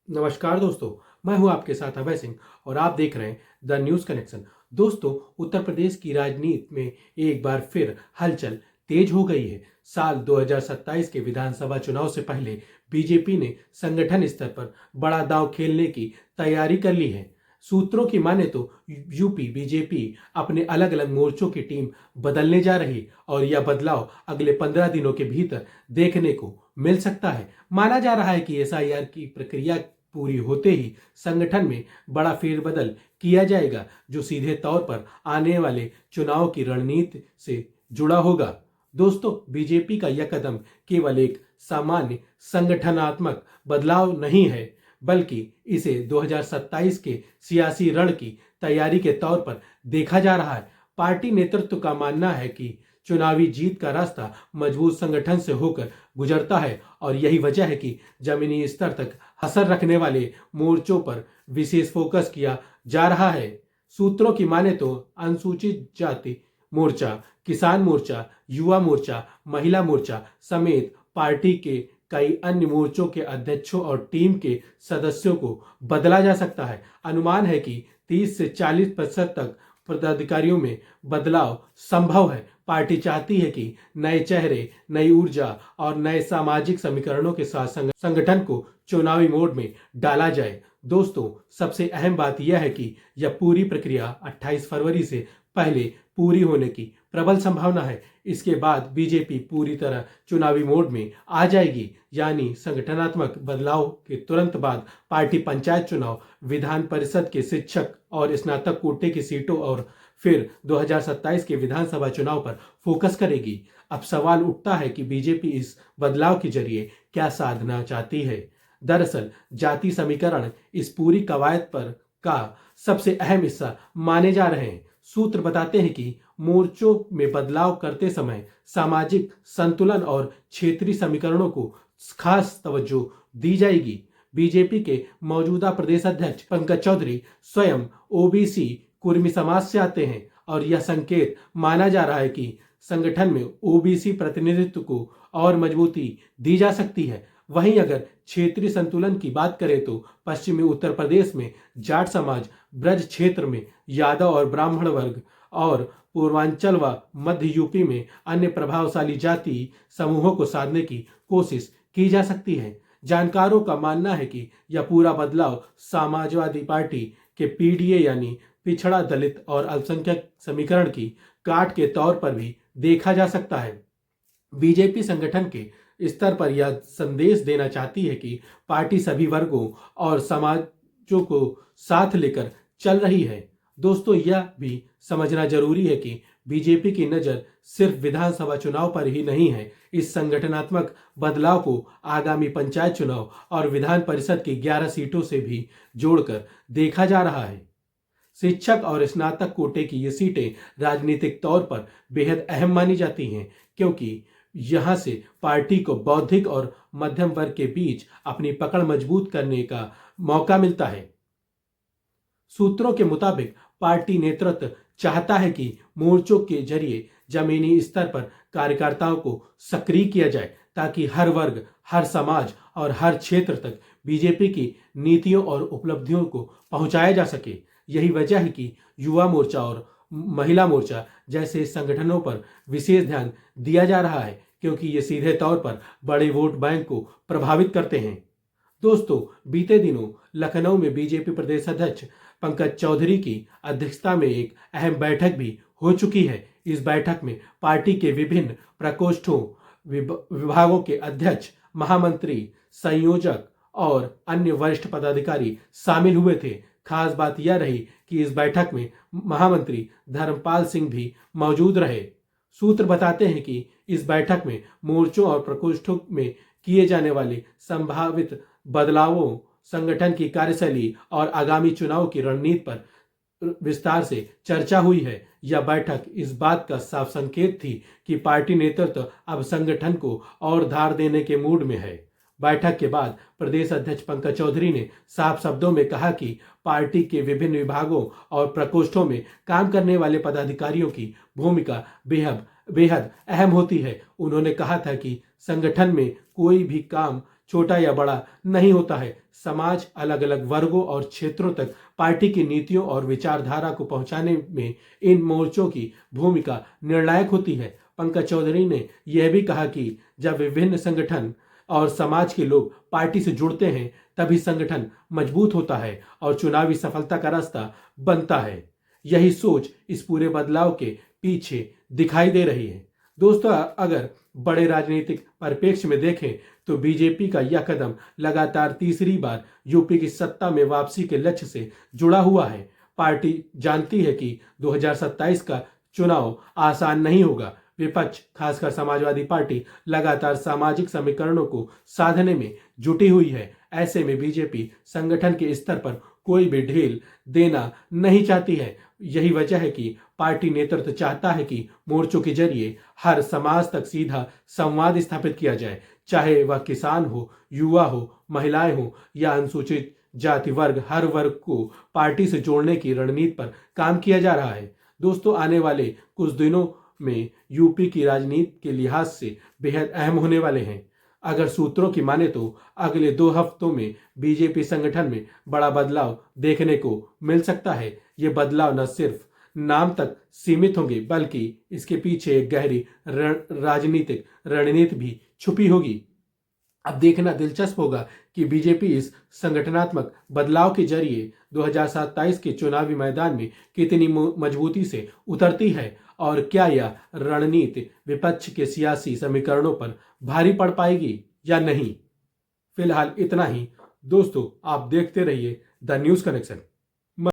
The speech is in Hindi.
नमस्कार दोस्तों, मैं हूं आपके साथ अभय सिंह और आप देख रहे हैं द न्यूज कनेक्शन। दोस्तों, उत्तर प्रदेश की राजनीति में एक बार फिर हलचल तेज हो गई है। साल 2027 के विधानसभा चुनाव से पहले बीजेपी ने संगठन स्तर पर बड़ा दांव खेलने की तैयारी कर ली है। सूत्रों की माने तो यूपी बीजेपी अपने अलग अलग मोर्चों की टीम बदलने जा रही और यह बदलाव अगले 15 दिनों के भीतर देखने को मिल सकता है। माना जा रहा है कि एसआईआर की प्रक्रिया पूरी होते ही संगठन में बड़ा फेरबदल किया जाएगा, जो सीधे तौर पर आने वाले चुनाव की रणनीति से जुड़ा होगा। दोस्तों, बीजेपी का यह कदम केवल एक सामान्य संगठनात्मक बदलाव नहीं है, बल्कि इसे 2027 के सियासी रण की तैयारी के तौर पर देखा जा रहा है। पार्टी नेतृत्व का मानना है कि चुनावी जीत का रास्ता मजबूत संगठन से होकर गुजरता है और यही वजह है कि जमीनी स्तर तक असर रखने वाले मोर्चों पर विशेष फोकस किया जा रहा है। सूत्रों की माने तो अनुसूचित जाति मोर्चा, किसान मोर्चा, युवा मोर्चा, महिला मोर्चा समेत पार्टी के कई अन्य मोर्चों के अध्यक्षों और टीम के सदस्यों को बदला जा सकता है। अनुमान है कि 30 से 40% तक पदाधिकारियों में बदलाव संभव है। पार्टी चाहती है कि नए चेहरे, नई ऊर्जा और नए सामाजिक समीकरणों के साथ संगठन को चुनावी मोड में डाला जाए। दोस्तों, सबसे अहम बात यह है कि यह पूरी प्रक्रिया 28 फरवरी से पहले पूरी होने की प्रबल संभावना है। इसके बाद बीजेपी पूरी तरह चुनावी मोड में आ जाएगी, यानी संगठनात्मक बदलाव के तुरंत बाद पार्टी पंचायत चुनाव, विधान परिषद के शिक्षक और स्नातक कोटे की सीटों और फिर 2027 के विधानसभा चुनाव पर फोकस करेगी। अब सवाल उठता है कि बीजेपी इस बदलाव के जरिए क्या साधना चाहती है। दरअसल जाति समीकरण इस पूरी कवायद पर का सबसे अहम हिस्सा माने जा रहे हैं। सूत्र बताते हैं कि मोर्चों में बदलाव करते समय सामाजिक संतुलन और क्षेत्रीय समीकरणों को खास तवज्जो दी जाएगी। बीजेपी के मौजूदा प्रदेश अध्यक्ष पंकज चौधरी स्वयं ओबीसी कुर्मी समाज से आते हैं और यह संकेत माना जा रहा है कि संगठन में ओबीसी प्रतिनिधित्व को और मजबूती दी जा सकती है। वहीं अगर क्षेत्रीय संतुलन की बात करें तो पश्चिमी उत्तर प्रदेश में जाट समाज, ब्रज क्षेत्र में यादव और ब्राह्मण वर्ग और पूर्वांचल व मध्य यूपी में अन्य प्रभावशाली जाति समूहों को साधने की कोशिश की जा सकती है। जानकारों का मानना है कि यह पूरा बदलाव समाजवादी पार्टी के पीडीए यानी पिछड़ा दलित और अल्पसंख्यक समीकरण की काट के तौर पर भी देखा जा सकता है। बीजेपी संगठन के स्तर पर यह संदेश देना चाहती है कि पार्टी सभी वर्गों और समाजों को साथ लेकर चल रही है। दोस्तों, यह भी समझना जरूरी है कि बीजेपी की नज़र सिर्फ विधानसभा चुनाव पर ही नहीं है। इस संगठनात्मक बदलाव को आगामी पंचायत चुनाव और विधान परिषद की 11 सीटों से भी जोड़कर देखा जा रहा है। शिक्षक और स्नातक कोटे की ये सीटें राजनीतिक तौर पर बेहद अहम मानी जाती हैं, क्योंकि यहां से पार्टी को बौद्धिक और मध्यम वर्ग के बीच अपनी पकड़ मजबूत करने का मौका मिलता है। सूत्रों के मुताबिक पार्टी नेतृत्व चाहता है कि मोर्चों के जरिए जमीनी स्तर पर कार्यकर्ताओं को सक्रिय किया जाए, ताकि हर वर्ग, हर समाज और हर क्षेत्र तक बीजेपी की नीतियों और उपलब्धियों को पहुंचाया जा सके। यही वजह है कि युवा मोर्चा और महिला मोर्चा जैसे संगठनों पर विशेष ध्यान दिया जा रहा है, क्योंकि ये सीधे तौर पर बड़े वोट बैंक को प्रभावित करते हैं। दोस्तों, बीते दिनों लखनऊ में बीजेपी प्रदेश अध्यक्ष पंकज चौधरी की अध्यक्षता में एक अहम बैठक भी हो चुकी है। इस बैठक में पार्टी के विभिन्न प्रकोष्ठों, विभागों के अध्यक्ष, महामंत्री, संयोजक और अन्य वरिष्ठ पदाधिकारी शामिल हुए थे। खास बात यह रही कि इस बैठक में महामंत्री धर्मपाल सिंह भी मौजूद रहे। सूत्र बताते हैं कि इस बैठक में मोर्चों और प्रकोष्ठों में किए जाने वाले संभावित बदलावों, संगठन की कार्यशैली और आगामी चुनाव की रणनीति पर विस्तार से चर्चा हुई है। यह बैठक इस बात का साफ संकेत थी कि पार्टी नेतृत्व अब संगठन को और धार देने के मूड में है। बैठक के बाद प्रदेश अध्यक्ष पंकज चौधरी ने साफ शब्दों में कहा कि पार्टी के विभिन्न विभागों और प्रकोष्ठों में काम करने वाले पदाधिकारियों की भूमिका बेहद बेहद अहम होती है। उन्होंने कहा था कि संगठन में कोई भी काम छोटा या बड़ा नहीं होता है। समाज अलग अलग वर्गों और क्षेत्रों तक पार्टी की नीतियों और विचारधारा को पहुंचाने में इन मोर्चों की भूमिका निर्णायक होती है। पंकज चौधरी ने यह भी कहा कि जब विभिन्न संगठन और समाज के लोग पार्टी से जुड़ते हैं तभी संगठन मजबूत होता है और चुनावी सफलता का रास्ता बनता है। यही सोच इस पूरे बदलाव के पीछे दिखाई दे रही है। दोस्तों, अगर बड़े राजनीतिक परिप्रेक्ष्य में देखें तो बीजेपी का यह कदम लगातार तीसरी बार यूपी की सत्ता में वापसी के लक्ष्य से जुड़ा हुआ है। पार्टी जानती है कि 2027 का चुनाव आसान नहीं होगा। विपक्ष, खासकर समाजवादी पार्टी, लगातार सामाजिक समीकरणों को साधने में जुटी हुई है। ऐसे में बीजेपी संगठन के स्तर पर कोई भी ढील देना नहीं चाहती है। यही वजह है कि पार्टी नेतृत्व चाहता है कि मोर्चों के जरिए हर समाज तक सीधा संवाद स्थापित किया जाए, चाहे वह किसान हो, युवा हो, महिलाएं हो या अनुसूचित जाति वर्ग। हर वर्ग को पार्टी से जोड़ने की रणनीति पर काम किया जा रहा है। दोस्तों, आने वाले कुछ दिनों में यूपी की राजनीति के लिहाज से बेहद अहम होने वाले हैं। अगर सूत्रों की माने तो अगले 2 हफ्तों में बीजेपी संगठन में बड़ा बदलाव देखने को मिल सकता है। ये बदलाव न सिर्फ नाम तक सीमित होंगे बल्कि इसके पीछे एक गहरी राजनीतिक रणनीति भी छुपी होगी। अब देखना दिलचस्प होगा कि बीजेपी इस संगठनात्मक बदलाव के जरिए 2027 के चुनावी मैदान में कितनी मजबूती से उतरती है और क्या यह रणनीति विपक्ष के सियासी समीकरणों पर भारी पड़ पाएगी या नहीं। फिलहाल इतना ही। दोस्तों, आप देखते रहिए द न्यूज़ कनेक्शन।